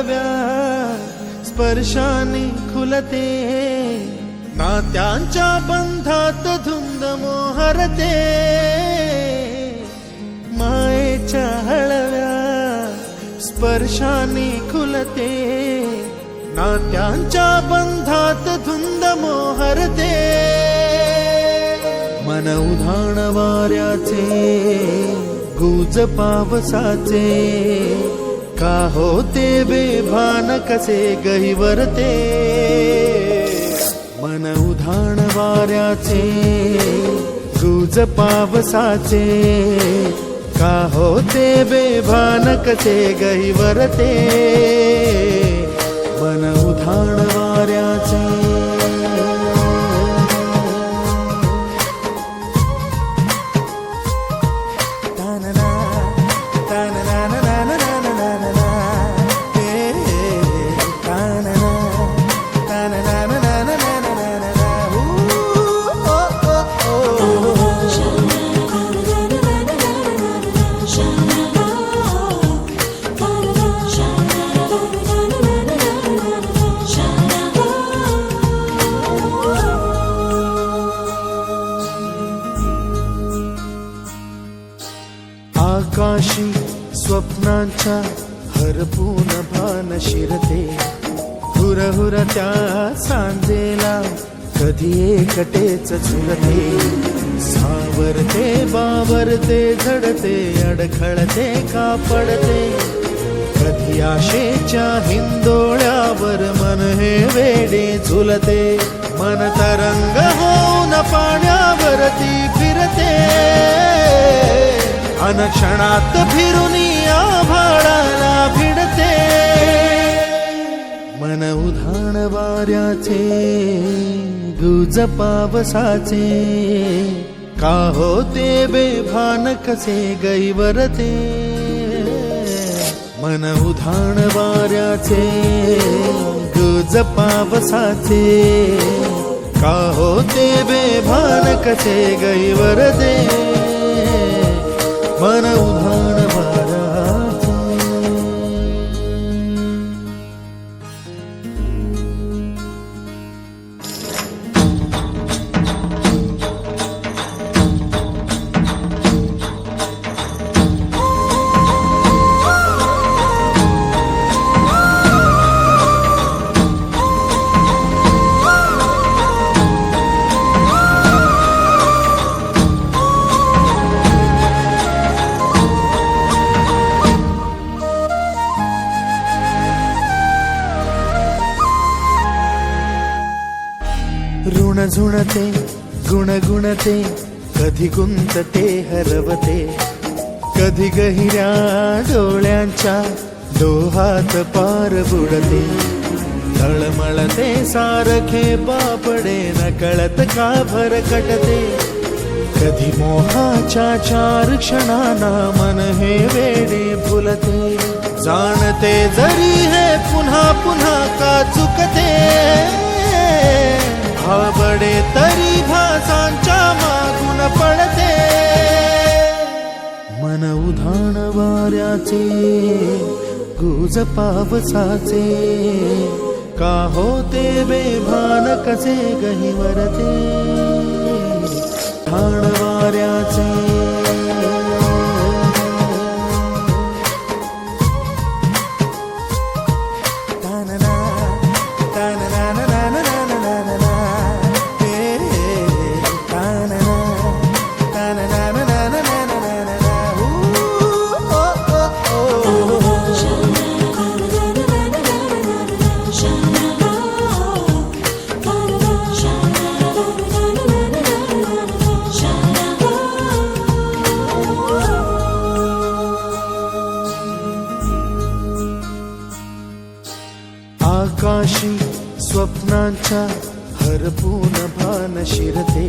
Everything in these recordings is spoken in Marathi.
हळव्या स्पर्शाने खुलते, नात्यांच्या बंधात धुंद मोहरते, मायेच्या हळव्या स्पर्शाने खुलते, नात्यांच्या बंधात धुंद मोहरते, मन उधाण वाऱ्याचे गुज पावसाचे, का होते बेभान कसे गहिवरते, मन उधाण वाऱ्याचे गुज पावसाचे, का होते बेभान कसे गहिवरते, मन उधाण वाऱ्याचे. आकाशी स्वप्नांच्या हरपून भान शिरते, हुरहुर त्या सांजेला कधी एकटेच झुलते, सावरते बावरते झडते अडखळते का पडते, कधी आशेच्या हिंदोळ्यावर मन हे वेडे झुलते, मन तरंग होऊन पाण्यावरती फिरते, अनक्षणात फिरुनी आभाळाला भिडते, मन उधाण वाऱ्याचे गुज पावसाचे, का होते बेभान कसे गहिवरते, मन उधाण वाऱ्याचे गुज पावसाचे, का होते बेभान कसे गहिवरते, मन उधाण वाऱ्याचे. ऋण झुणते गुणगुणते, कधी गुंतते हरवते, कधी गहिऱ्या डोळ्यांच्या डोहात पार बुडते, तळमळते सारखे बापडे नकळत का भरकटते, कधी मोहाच्या चार क्षणांना मन हे वेडे फुलते, जाणते जरी हे पुन्हा पुन्हा का चुकते, भाबडे तरी भासांच्या मागून पडते, मन उधाण वाऱ्याचे गुज पावसाचे, का होते बेभान कसे गहिवरते, ठाण वाऱ्याचे. आकाशी स्वप्नांच्या हरपून भान शिरते,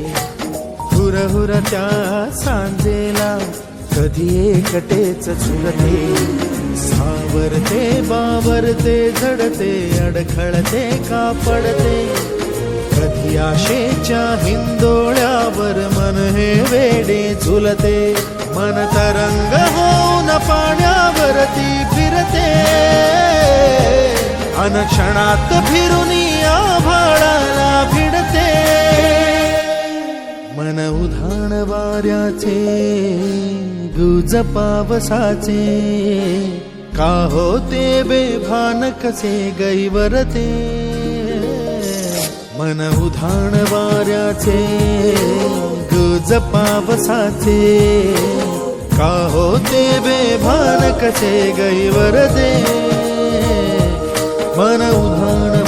हुरहुर त्या सांजेला कधी एकटेच झुलते, सावरते बावरते झडते अडखळते का पडते, कधी आशेच्या हिंदोळ्यावर मन हे वेडे झुलते, मन तरंग होऊन पाण्यावरती फिरते, अनक्षणात फिरून आभाळाला भिडते मन उधाण वाऱ्याचे गुज पावसाचे का होते बेभान कसे गैवरते मन उधाण वाऱ्याचे गुज पावसाचे का होते बेभान कसे गैवरते मन उधाण